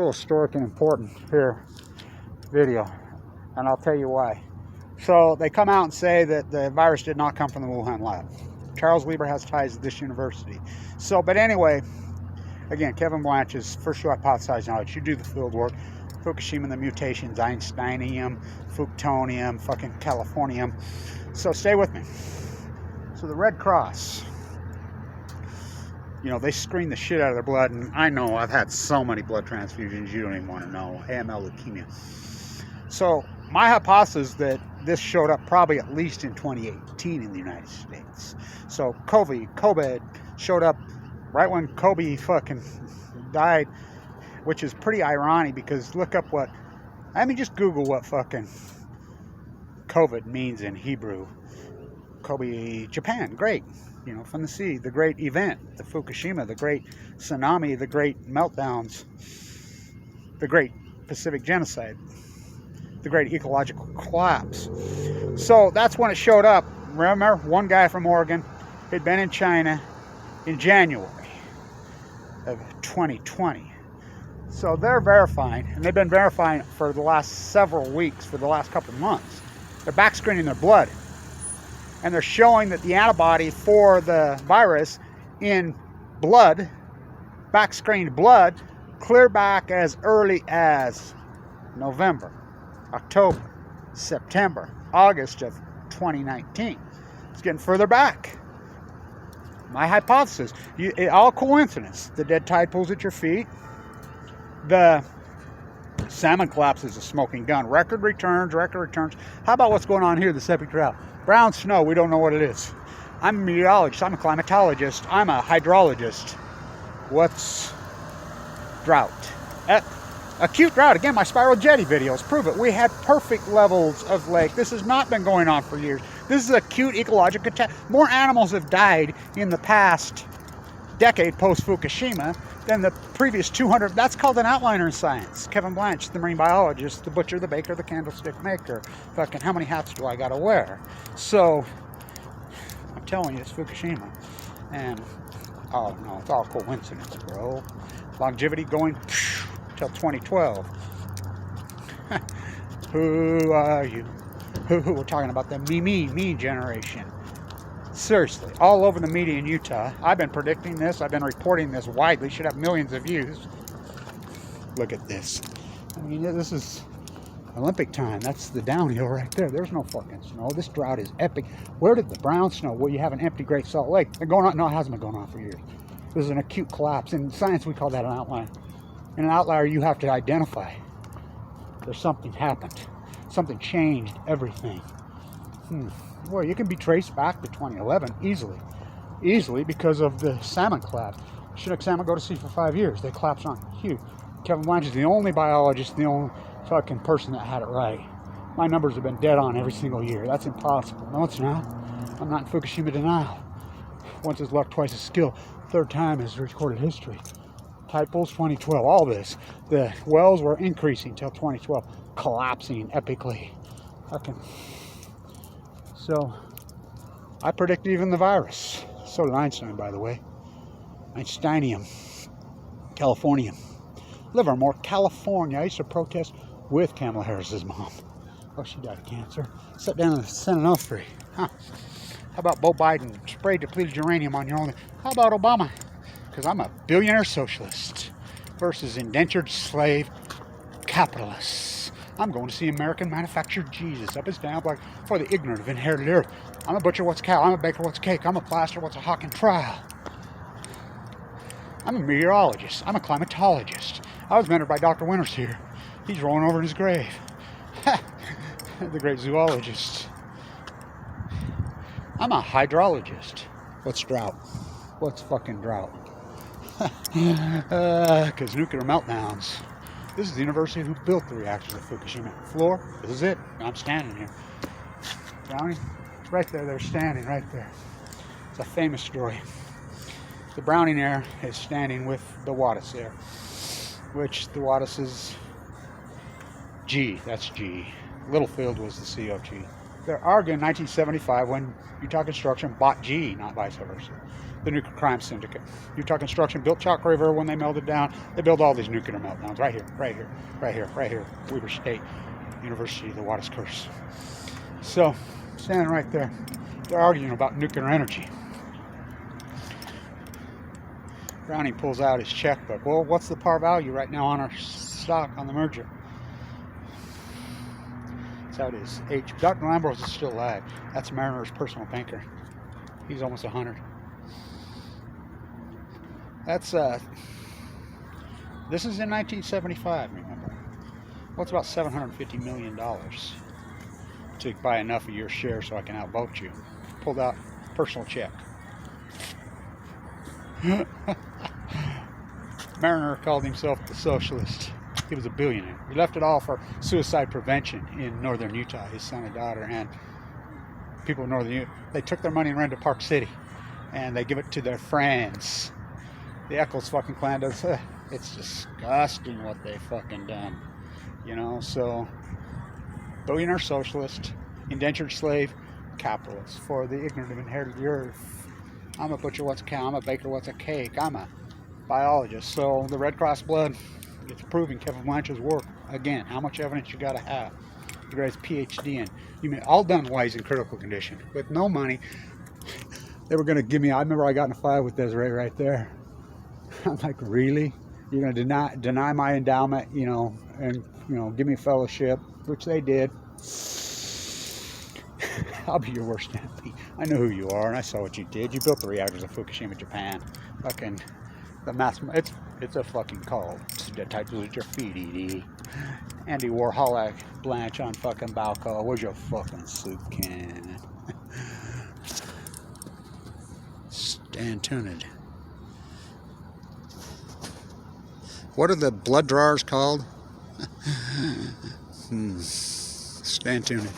little historic and important here video, and I'll tell you why. So they come out and say that the virus did not come from the Wuhan lab. Charles Lieber has ties to this university. So, but anyway, again, Kevin Blanch is first you hypothesize knowledge. You do the field work. Fukushima, the mutations, Einsteinium, Fructonium, fucking Californium. So stay with me. So the Red Cross, you know, they screen the shit out of their blood, and I know I've had so many blood transfusions you don't even want to know. AML leukemia. So my hypothesis that this showed up probably at least in 2018 in the United States. So COVID showed up right when Kobe fucking died, which is pretty ironic because look up what, I mean, just Google what fucking COVID means in Hebrew. Kobe, Japan, great, you know, from the sea, the great event, the Fukushima, the great tsunami, the great meltdowns, the great Pacific genocide, the great ecological collapse. So that's when it showed up. Remember, one guy from Oregon had been in China in January of 2020. So they're verifying, and they've been verifying for the last several weeks, for the last couple of months. They're back screening their blood, and they're showing that the antibody for the virus in blood, back screened blood, clear back as early as November, October, September, August of 2019. It's getting further back. My hypothesis, all coincidence. The dead tide pools at your feet. The salmon collapse is a smoking gun. Record returns. How about what's going on here, the septic drought? Brown snow, we don't know what it is. I'm a meteorologist, I'm a climatologist, I'm a hydrologist. What's drought? Acute drought, again, my spiral jetty videos prove it. We had perfect levels of lake. This has not been going on for years. This is acute ecological catastrophe. More animals have died in the past decade post-Fukushima than the previous 200. That's called an outliner in science. Kevin Blanch, the marine biologist, the butcher, the baker, the candlestick maker. Fucking how many hats do I gotta wear? So, I'm telling you, it's Fukushima. And, oh no, it's all coincidence, bro. Longevity going till 2012. Who are you? We're talking about the me generation. Seriously, all over the media in Utah. I've been predicting this. I've been reporting this widely. Should have millions of views. Look at this. I mean, this is Olympic time. That's the downhill right there. There's no fucking snow. This drought is epic. Where did the brown snow? Well, you have an empty Great Salt Lake. They're going on. No, it hasn't been going on for years. This is an acute collapse. In science, we call that an outlier. In an outlier, you have to identify. There's something happened. Something changed everything. Well, you can be traced back to 2011 easily because of the salmon collapse. Chinook salmon go to sea for 5 years. They collapse on Hugh. Kevin Blanch is the only biologist, the only fucking person that had it right. My numbers have been dead on every single year. That's impossible. No, it's not. I'm not in Fukushima denial. Once is luck, twice is skill. Third time is recorded history. Tide pools 2012. All this. The wells were increasing till 2012, collapsing epically. Fucking. So, I predict even the virus. So did Einstein, by the way. Einsteinium. Californium. Livermore, California. I used to protest with Kamala Harris's mom. Oh, she died of cancer. Sat down in the San Onofre. Huh. How about Beau Biden? Sprayed depleted uranium on your own. How about Obama? Because I'm a billionaire socialist versus indentured slave capitalists. I'm going to see American manufactured Jesus. Up his down like for the ignorant of inherited earth. I'm a butcher, what's cow? I'm a baker, what's cake? I'm a plasterer, what's a hawk and trial? I'm a meteorologist. I'm a climatologist. I was mentored by Dr. Winters here. He's rolling over in his grave. The great zoologist. I'm a hydrologist. What's drought? What's fucking drought? Because nuclear meltdowns. This is the university who built the reactors at Fukushima. Floor, this is it. I'm standing here. Brownie, right there, they're standing right there. It's a famous story. The Browning Air is standing with the Wattis Air, which the Wattis is G, that's G. Littlefield was the C of G. They're arguing in 1975 when Utah Construction bought G, not vice versa. the nuclear crime syndicate. Utah Construction built Chalk River when they melted down. They built all these nuclear meltdowns right here, right here, right here, right here. Weber State University, the Waters curse. So, standing right there, they're arguing about nuclear energy. Browning pulls out his checkbook. Well, what's the par value right now on our stock on the merger? That's how it is. Dr. Lambros is still alive. That's Mariner's personal banker. He's almost 100. That's this is in 1975, remember. What's about $750 million to buy enough of your shares so I can outvote you? Pulled out personal check. Mariner called himself the socialist. He was a billionaire. He left it all for suicide prevention in northern Utah, his son and daughter, and people in northern Utah. They took their money and ran to Park City, and they give it to their friends. The Eccles fucking clan does. It's disgusting what they fucking done. You know, so billionaire socialist, indentured slave, capitalist. For the ignorant have inherited the earth. I'm a butcher, what's a cow? I'm a baker, what's a cake? I'm a biologist. So the Red Cross blood, it's proving Kevin Blanch's work. Again, how much evidence you gotta have? The guy's PhD in, you mean all done while he's in critical condition with no money. They were gonna give me. I remember I got in a fight with Desiree right there. I'm like, really? You're gonna deny my endowment, you know, and give me a fellowship, which they did. I'll be your worst enemy. I know who you are, and I saw what you did. You built the reactors of Fukushima, Japan. Fucking the mass. It's a fucking cult. The titles at your feet, Edie. Andy Warhol, Blanch on fucking Balco. Where's your fucking soup can? Stand tuned. What are the blood drawers called? Stand tuned.